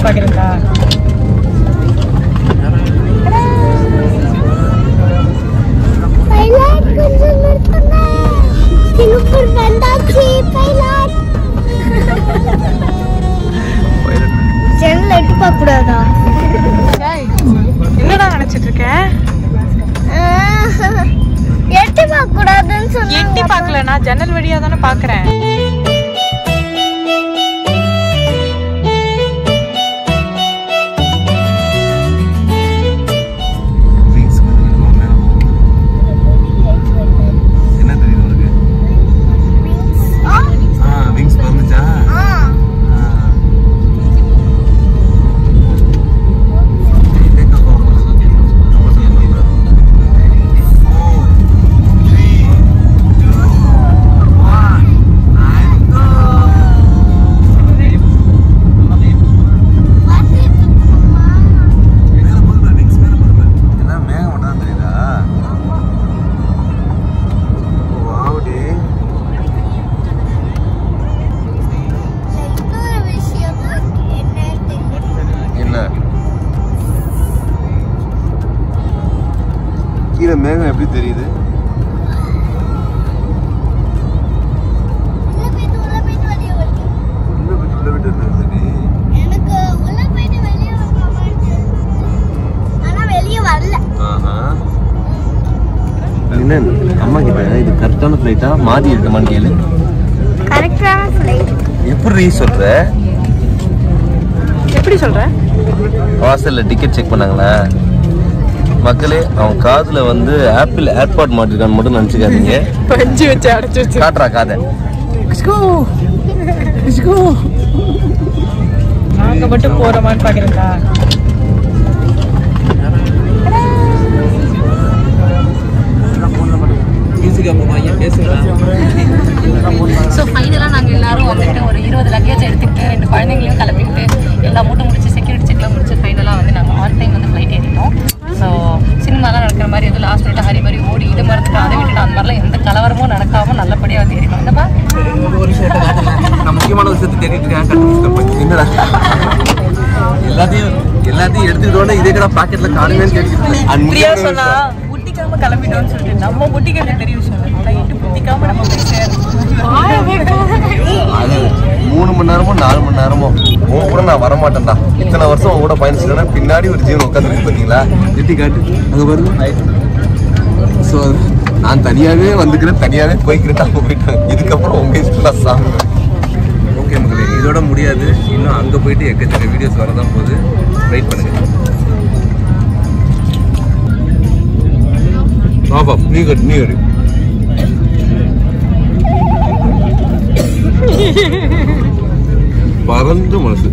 போறோமான்னு பாக்குறீங்களா? என்னடா நினைச்சிட்டு இருக்க? எட்டி பார்க்க கூடாதுன்னு சொன்னா. எட்டி பார்க்கல, நான் ஜன்னல் வழியா தானே பாக்குறேன். மேகம் எப்படி தெரியுது? அம்மா கிட்ட இது கரெக்டான ஃபிளைட்டா மாறி இருக்குமான்னு கேளு. கரெக்டான ஃபிளைட் எப்படி சொல்ற? எப்படி சொல்ற? வாசல்ல டிக்கெட் செக் பண்ணாங்களா? மக்களே, அவன் காதுல வந்து ஆப்பிள் ஏர்பாட் மாட்டிருக்கான்னு மட்டும் நினைச்சுக்காதீங்க. பஞ்சு வச்சு அடைச்சு வச்சு காட்டுறா காதை. நாங்க மட்டும் போறோமான்னு பாக்குறீங்களா? ஸோ ஃபைனலாக நாங்கள் எல்லாரும் வந்துட்டு ஒரு 20 லக்கேஜ் எடுத்துக்கிட்டு 2 குழந்தைங்களையும் கிளப்பிக்கிட்டு எல்லா மூட்டை முடிச்சு செக்யூரிட்டி செக்லாம் முடிச்சு ஃபைனலாக வந்து நாங்கள் ஆன் டைம் வந்து ஃப்ளைட் ஏறிட்டோம். ஸோ சினிமாலாம் நடக்கிற மாதிரி எதுவும் லாஸ்ட் மினிட் ஹரி மாதிரி ஓடி இது மறந்துட்டு அதை விட்டுட்டு அந்த மாதிரிலாம் எந்த கலவரமும் நடக்காமல் நல்லபடியாக வந்து ஏறிட்டோம். என்னப்பா நான் முக்கியமான விஷயத்தை தேடிட்டு இருக்கேன். என்னடா எல்லாத்தையும் எடுத்துக்கிட்டோட இதே கடை பாக்கெட்ல காணுமே பிரியா சொன்னா முட்டிக்காம கிளம்பிட்டோம்னு சொல்லிட்டு நம்ம முட்டிக்கிறது பெரிய விஷயம் இல்லை. ஃப்ளைட்டு முட்டிக்காம நம்ம போய் சேரணும். 3 மணி நேரமோ 4 மணி நேரமோ உன் கூட நான் வரமாட்டேன்டா. இத்தனை வருஷம் உன் கூட பயணிச்சுட்டேன்னா பின்னாடி ஒரு ஜீவன் உட்காந்துருக்கு பார்த்தீங்களா? எட்டி காட்டு அங்கே பாருங்க. ஸோ நான் தனியாகவே வந்துக்கிறேன், தனியாகவே போய்க்கிறேன். அவங்க போயிட்டாங்க. இதுக்கப்புறம் உங்க இஷ்டம் சாமி. ஓகே மக்களே, இதோட முடியாது. இன்னும் அங்கே போயிட்டு எக்கச்சக்க வீடியோஸ் வரதான் போகுது. வெயிட் பண்ணுங்க. பாபா நீ கட்டு பறந்து மனசு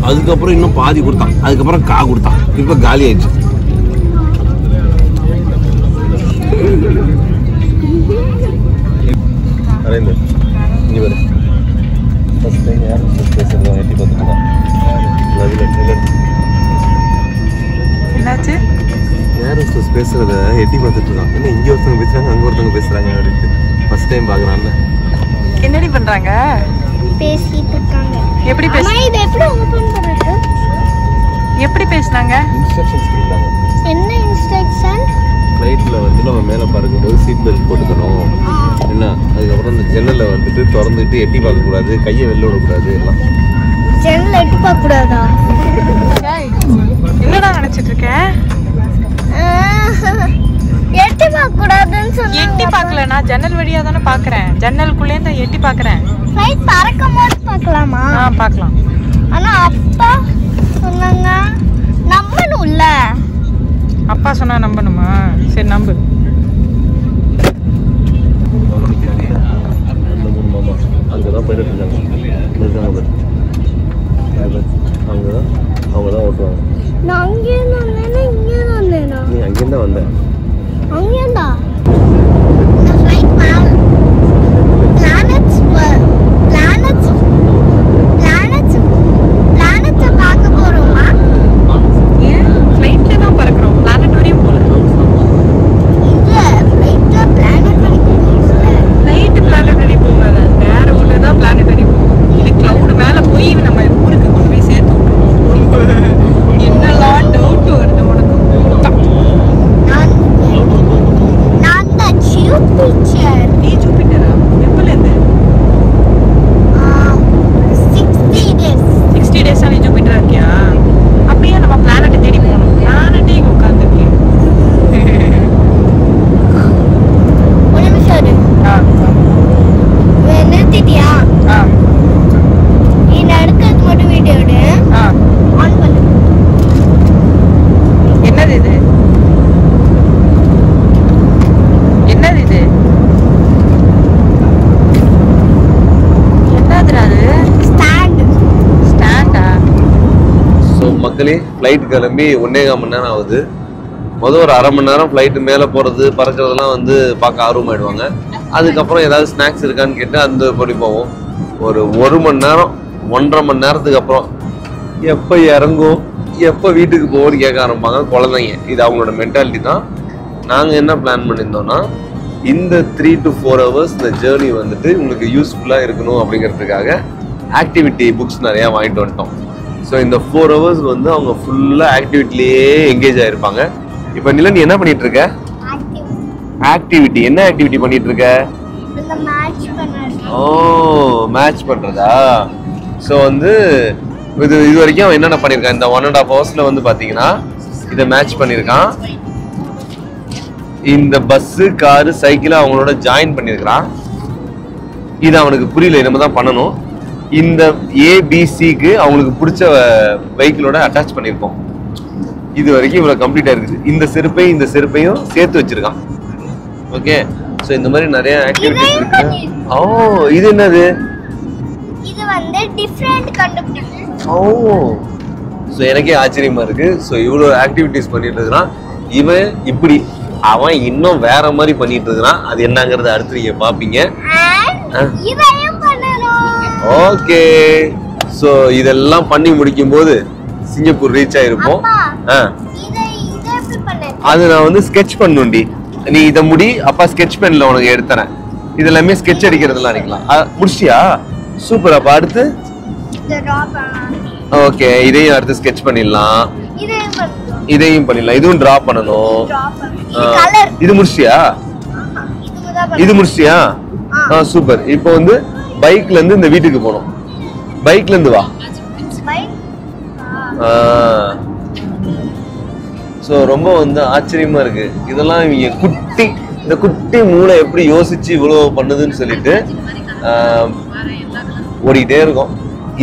அதுக்கப்புறம் இன்னும் பாதி கொடுத்தான். அதுக்கப்புறம் கா கொடுத்தான். இப்ப காலி ஆயிடுச்சு. என்னாச்சு? பேசுறத எட்டி பார்த்துட்டு இருக்கான். என்ன இங்க ஒருத்தவங்க பேசுறாங்க, அங்க ஒருத்தவங்க பேசுறாங்க அப்படின்ட்டு ஃபர்ஸ்ட் டைம் பாக்குறான்ல. என்னடி பண்றாங்க? பேசிட்டு இருக்காங்க. எப்படி இது எப்படி ஓபன் பண்றது? எப்படி பேசுனாங்க? இன்ஸ்ட்ரக்ஷன்ஸ் கொடுத்தாங்க. என்ன இன்ஸ்ட்ரக்ஷன்? ஃப்ளைட்ல வந்து நம்ம மேலே பறக்கும்போது சீட் பெல்ட் போட்டுக்கணும். என்ன அதுக்கப்புறம் இந்த ஜன்னலை வந்துட்டு திறந்துட்டு எட்டி பார்க்க கூடாது, கையை வெளில விடக்கூடாது. எல்லாம் ஜன்னல் எட்டி பார்க்க கூடாதா? என்னடா நினைச்சிட்டு இருக்க? எட்டி பார்க்க கூடாதுன்னு சொன்னா. எட்டி பார்க்கல, நான் ஜன்னல் வழியா தானே பாக்குறேன். ஜன்னலுக்குள்ளே தான் எட்டி பாக்குறேன். ஃப்ளைட் பறக்கும்போது பார்க்கலாமா? பார்க்கலாம். ஆனா அப்பா சொன்னாங்க நம்பணும்ல. அப்பா சொன்னா நம்பணுமா? சரி நம்பு. அங்கதான் போயிட்டு இருக்காங்க. அங்கதான் அவங்க தான் ஓட்டுவாங்க. நான் அங்கேருந்து வந்தேன்னா இங்கே வந்தேனா? நீ அங்கேருந்து வந்த. அங்கேருந்தா ஃப்ளைட் பிளானட்ஸ் பார்க்க போறோமா? ஏன் ஃப்ளைட்ல தான் பறக்குறோம், பிளானட் வரையும் போல. இல்ல ஃப்ளைட்ல பிளானட் வரைக்கும் போகல. ஃப்ளைட் ஃப்ளைட் கிளம்பி 1.25 மணி நேரம் ஆகுது. மொதல் ஒரு 1/2 மணி நேரம் ஃப்ளைட்டு மேலே போகிறது பறக்கிறதுலாம் வந்து பார்க்க ஆர்வமாயிடுவாங்க. அதுக்கப்புறம் ஏதாவது ஸ்நாக்ஸ் இருக்கான்னு கேட்டு அந்த படி போவோம். ஒரு 1 மணி நேரம் 1.5 மணி நேரத்துக்கு அப்புறம் எப்போ இறங்கும் எப்போ வீட்டுக்கு போவோன்னு கேட்க ஆரம்பிப்பாங்க குழந்தைங்க. இது அவங்களோட மென்டாலிட்டி தான். நாங்கள் என்ன பிளான் பண்ணியிருந்தோம்னா இந்த 3 to 4 hours இந்த ஜேர்னி வந்துட்டு உங்களுக்கு யூஸ்ஃபுல்லாக இருக்கணும் அப்படிங்கிறதுக்காக ஆக்டிவிட்டி புக்ஸ் நிறையா வாங்கிட்டு வந்துட்டோம். ஸோ இந்த 4 hours வந்து அவங்க ஃபுல்லாக ஆக்டிவிட்டிலேயே எங்கேஜ் ஆகிருப்பாங்க. இப்போ நிலன் நீ என்ன பண்ணிட்டு இருக்க? ஆக்டிவிட்டி. என்ன ஆக்டிவிட்டி பண்ணிட்டு இருக்க? ஓ, மேட்ச் பண்றதா? ஸோ வந்து இது வரைக்கும் அவன் என்னென்ன பண்ணியிருக்கான் இந்த 1.5 hours வந்து பார்த்தீங்கன்னா இதை மேட்ச் பண்ணியிருக்கான். இந்த பஸ்ஸு காரு சைக்கிளை அவங்களோட ஜாயின் பண்ணியிருக்கிறான். இது அவனுக்கு புரியல, நம்ம தான் பண்ணணும். இந்த ஏபிசிக்கு அவங்களுக்கு பிடிச்ச வெஹிக்கிளோட அட்டாச் பண்ணியிருக்கோம். இது வரைக்கும் இவ்வளோ கம்ப்ளீட்டாக இருக்குது. இந்த செருப்பையும் சேர்த்து வச்சிருக்கான். ஓகே, ஸோ இந்த மாதிரி நிறைய ஆக்டிவிட்டிஸ் இருக்கு. ஓ, இது என்னது? இது வந்து டிஃபரண்ட் கண்டுபிடிப்பு. ஓ, ஸோ எனக்கே ஆச்சரியமா இருக்கு. ஸோ இவ்வளோ ஆக்டிவிட்டிஸ் பண்ணிட்டு இருக்கிறான் இவன். இப்படி அவன் இன்னும் வேற மாதிரி பண்ணிட்டு இருக்கிறான். அது என்னங்கிறத அடுத்து நீங்க பாப்பீங்க. ஓகே, ஸோ இதெல்லாம் பண்ணி முடிக்கும் போது சிங்கப்பூர் ரீச் ஆயிருப்போம். அது நான் வந்து ஸ்கெட்ச் பண்ணுண்டி. நீ இதை முடி, அப்பா ஸ்கெட்ச் பென்ல உனக்கு எடுத்துறேன். இது எல்லாமே ஸ்கெட்ச் அடிக்கிறதுலாம் அடிக்கலாம். முடிச்சியா? சூப்பர். அப்ப அடுத்து ஓகே, இதையும் அடுத்து ஸ்கெட்ச் பண்ணிடலாம். இதையும் பண்ணிடலாம். இதுவும் டிரா பண்ணணும். இது முடிச்சியா? இது முடிச்சியா? சூப்பர். இப்போ வந்து பைக்ல இருந்து இந்த வீட்டுக்கு போகணும். பைக்ல இருந்து வா. ஸோ ரொம்ப வந்து ஆச்சரியமா இருக்கு. இதெல்லாம் இவங்க இந்த குட்டி மூளை எப்படி யோசிச்சு இவ்வளோ பண்ணுதுன்னு சொல்லிட்டு ஓடிக்கிட்டே இருக்கும்.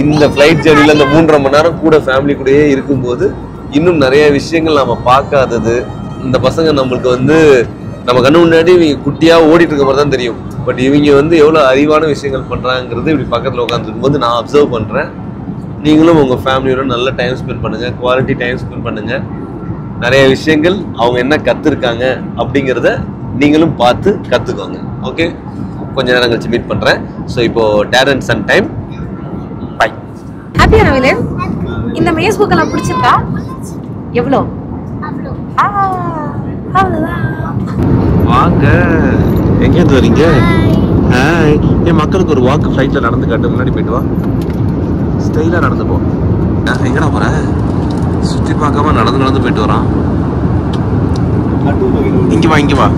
இந்த ஃப்ளைட் ஜேர்னில இந்த 3.5 மணி நேரம் கூட ஃபேமிலி கூடயே இருக்கும்போது இன்னும் நிறைய விஷயங்கள் நம்ம பார்க்காதது. இந்த பசங்க நம்மளுக்கு வந்து நம்ம கண்ணு முன்னாடி இவங்க குட்டியா ஓடிட்டு இருக்க மாதிரி தான் தெரியும். பட் இவங்க வந்து எவ்வளோ அறிவான விஷயங்கள் பண்றாங்கிறது இப்படி பக்கத்தில் உட்காந்துருக்கும் போது நான் அப்சர்வ் பண்றேன். நீங்களும் உங்க ஃபேமிலியோட நல்ல டைம் ஸ்பெண்ட் பண்ணுங்க, குவாலிட்டி டைம் ஸ்பெண்ட் பண்ணுங்க. நிறைய விஷயங்கள் அவங்க என்ன கத்துருக்காங்க அப்படிங்கிறத நீங்களும் பார்த்து கத்துக்கோங்க. ஓகே, கொஞ்ச நேரம் கழிச்சு மீட் பண்றேன். ஸோ இப்போ date and sun time. Bye. ஹாப்பியா நவிலன்? இந்த மேஸ் புக் எல்லாம் பிடிச்சிருக்கா? எவ்வளோ? அவ்வளோதான். வாங்க. எங்கேருந்து வரீங்க? என் மக்களுக்கு ஒரு வாக்கு ஃப்ளைட்ல நடந்து காட்டு. முன்னாடி போயிட்டு வா. ஸ்டைலா நடந்து போ. எங்கடா போற? சுற்றி பார்க்காம நடந்து போயிட்டு வரான். இங்க வா.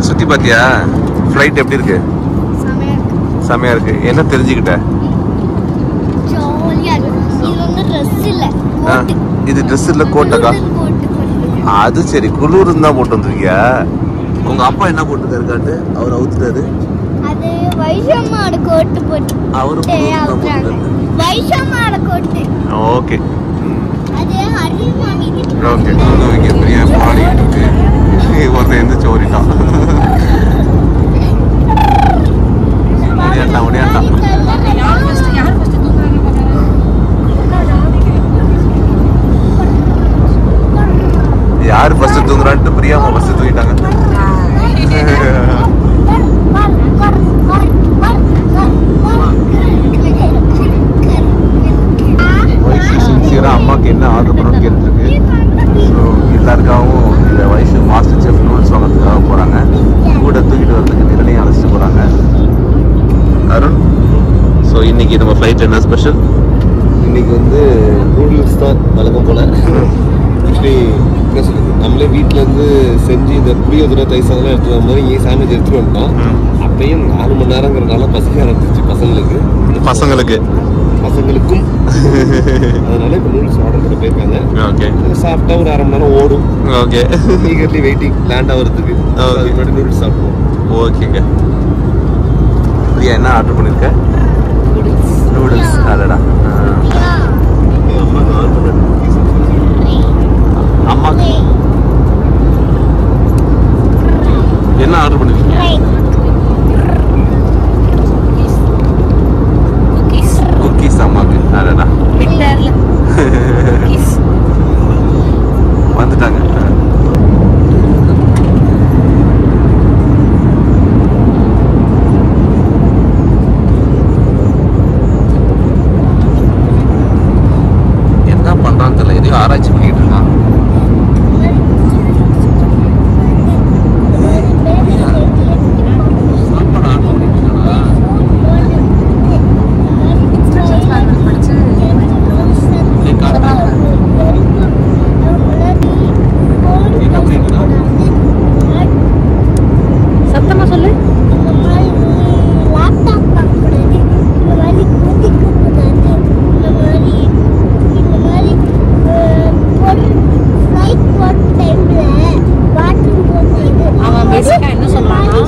சுத்தி பாத்தியா? ஃப்ளைட் எப்படி இருக்கு? செமையா இருக்கு. என்ன தெரிஞ்சுக்கிட்ட? இது ட்ரெஸ் இல்ல, கோட்டக்கா. அது சரி, குளிர் தான் போட்டு வந்திருக்கியா? உங்க அப்பா என்ன போட்டுருக்காரு காட்டு? அவர் அவுத்துட்டாரு. அவரு ஓகே ஓகே. பெரிய பாடி இருக்கு. ஒருத்தர் எந்திரிச்சு ஓடிட்டான். ஓடியாட்டான். யாரு ஃபர்ஸ்ட் தூங்குறான்ட்டு பிரியாம ஃபர்ஸ்ட் தூங்கிட்டாங்க. அம்மாக்கு என்ன ஆர்டர் பண்ணணும்னு கேட்டுருக்கு. ஸோ எல்லாருக்காகவும் இந்த வயசு மாஸ்டர் செஃப் நூல்ஸ் வாங்கிறதுக்காக போகிறாங்க. கூட தூக்கிட்டு வரதுக்கு நிலையும் அழைச்சிட்டு போகிறாங்க. அருண், ஸோ இன்னைக்கு நம்ம ஃப்ளைட் என்ன ஸ்பெஷல்? இன்னைக்கு வந்து நூடுல்ஸ் தான் வழக்கம் போல. ஆக்சுவலி என்ன சொல்லுது, நம்மளே வீட்டிலேருந்து செஞ்சு இந்த புளியோதரை தைசாதெல்லாம் எடுத்துகிட்டு வர மாதிரி இங்கே சாண்ட்விச் எடுத்துகிட்டு வந்துட்டோம். அப்பயும் 4 மணி நேரங்கிறதுனால பசங்க ஆரம்பிச்சிச்சு. பசங்களுக்கும் அதனால இப்போ நூடுல்ஸ் ஆர்டர் பண்ண போயிருக்காங்க. ஓகே, சாப்பிட்டா ஒரு 1/2 மணி நேரம் ஓடும். ஓகே, ஈகர்லி வெயிட்டிங் லேண்ட் ஆகிறதுக்கு. அதுக்கு முன்னாடி நூடுல்ஸ் சாப்பிடுவோம். ஓகேங்க. பிரியா என்ன ஆர்டர் பண்ணியிருக்க? நூடுல்ஸ். அதடா அம்மாக்கு ஆர்டர் பண்ண. அம்மாக்கு என்ன ஆர்டர் பண்ணிருக்கீங்க? குக்கீஸ். அம்மாக்கு. அதடா ஏதோ ஆராய்ச்சி பண்ணிட்டு இருக்கான். சத்தமா சொல்லு. அவன் பேசிக்கா என்ன சொல்றான்னா,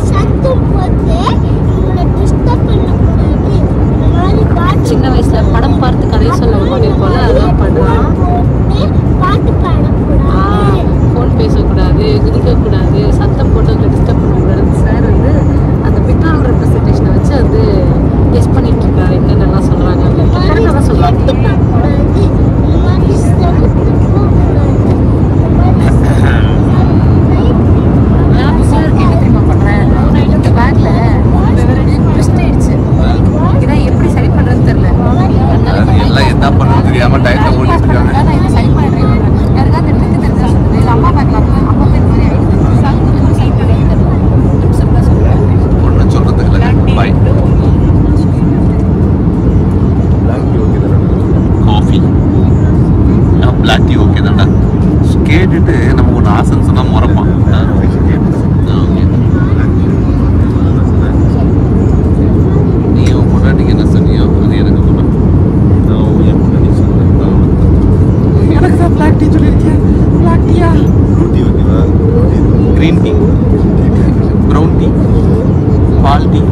சின்ன வயசுல படம் பார்த்து கதை சொல்ல மாதிரி போல அதான் பண்றான். ஃபோன் பேசக்கூடாது, குதிக்கக்கூடாது, சத்தம் போட்டவங்களை டிஸ்டர்ப் பண்ணக்கூடாது. சார் வந்து அந்த பிக்டோரியல் ரெப்ரஸன்டேஷனை வச்சு வந்து டெஸ்ட் பண்ணிட்டு இருக்காரு. என்னென்னலாம் சொல்றாங்க கரெக்டாக தான் சொல்றாங்க. நான் புதுசாக இருக்க என்ன தெரியுமா பண்றேன், இந்த பேக்ல ட்விஸ்ட் ஆயிடுச்சு. இதான் எப்படி சரி பண்றதுன்னு தெரியல. எல்லாம் என்ன பண்ணுறது தெரியாம டயத்தை ஓட்டிட்டு இருக்காங்க. நான் இதை சரி பண்ணுறேன். யாருக்காவது இந்த ட்ரிக்கு தெரிஞ்சா சொல்லுது. இல்லை அம்மா பேக்ல அம்மா பேர் மாதிரி ஆயிடுது. சரி பண்ணுறது சொல்லுவேன். ஒன்றும் சொல்றது இல்லை. பாய். காஃபி பிளாக் டீ ஓகே தான்டா. கேட்டுட்டு நமக்கு ஒன்று ஆசைன்னு சொன்னால் முறைப்பான். நீ உன் பொண்டாட்டிக்கு என்ன சொன்னியோ அது எனக்கு சொன்ன. எனக்கு தான் பிளாக் டீ சொல்லியிருக்கேன். பிளாக் டீயா? க்ரீன் டீ, ப்ரௌன் டீ, பால் டீ.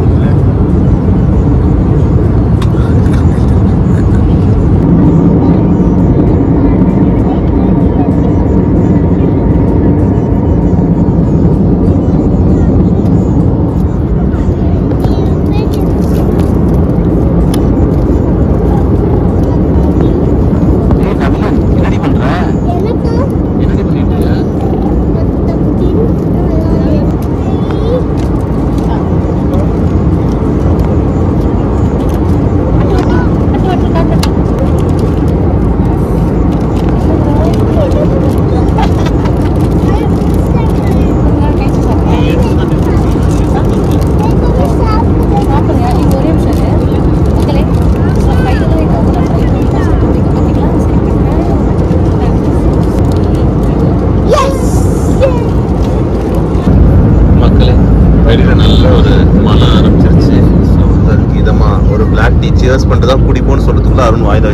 சியர்ஸ் பண்ணிட்டு தான் குடிப்போன்னு சொல்கிறதுக்குள்ள அருண் வாயில்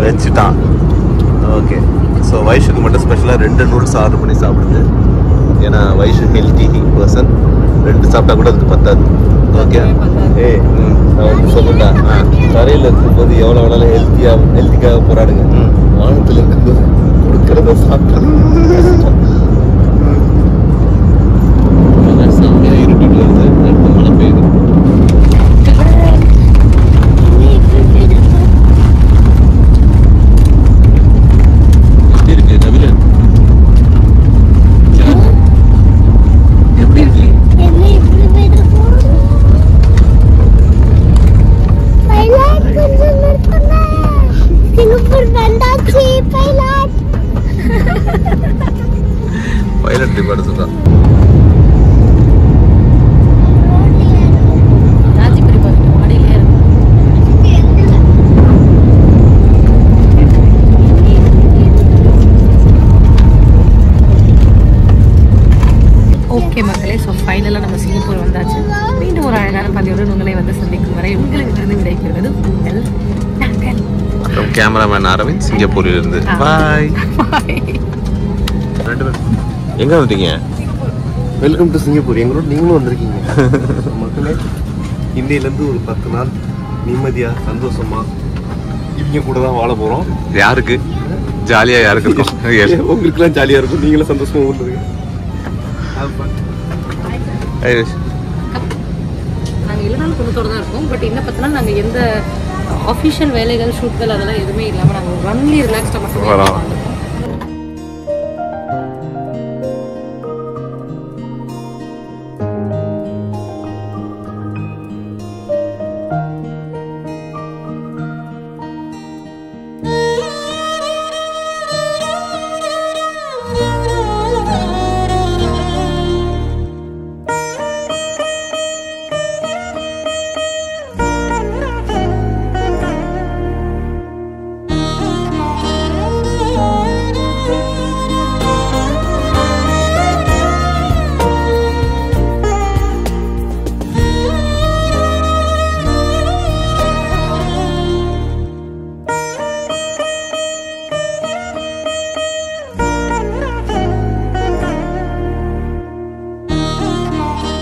வச்சுட்டான். ஓகே, ஸோ வைஷுக்கு மட்டும் ஸ்பெஷலாக 2 நூடுல்ஸ் ஆர்டர் பண்ணி சாப்பிடுது. ஏன்னா வைஷு ஹெல்த்தி பர்சன், 2 சாப்பிட்டா கூட அதுக்கு பத்தாது. ஓகே, நான் வந்து சொல்லுண்டா, தரையில் இருக்கும்போது எவ்வளோ வேணாலும் ஹெல்த்திக்காக போராடுங்க. வானத்தில் இருக்கும்போது கொடுக்கறத சாப்பிட்டா இருட்டிட்டு வருது, அடுத்த மழை பெய்யுது. பைலட் டிபார்ட் சொல்றான். ஓகே மக்களே, ஸோ ஃபைனலாக நம்ம சிங்கப்பூர் வந்தாச்சு. மீண்டும் ஒரு அழகான பதிவோடு உங்களை வந்து சந்திக்கும் வரை உங்களிடமிருந்து விடைபெறுவது உங்கள் நாங்கள். அப்புறம் கேமராமேன் அரவிந்த் சிங்கப்பூரிலிருந்து. பாய். எங்கே வந்துட்டீங்க? Welcome to Singapore. எங்களோட நீங்களும் வந்திருக்கீங்க. மக்களே, இன்னையிலேருந்து ஒரு 10 நாள் நிம்மதியாக சந்தோஷமாக இவங்க கூட தான் வாழ போகிறோம். யாருக்கு ஜாலியாக? யாருக்கு இருக்கும்? உங்களுக்குலாம் ஜாலியாக இருக்கும், நீங்களும் சந்தோஷமாக வந்துருங்க. நாங்கள் 7 நாள் குடும்பத்தோடு தான் இருக்கோம். பட் இன்னும் 10 நாள் நாங்கள் எந்த அஃபிஷியல் வேலைகள் ஷூட்கள் அதெல்லாம் எதுவுமே இல்லாமல் நாங்கள் ஒன்லி ரிலாக்ஸ்டாக மட்டும் வரோம்.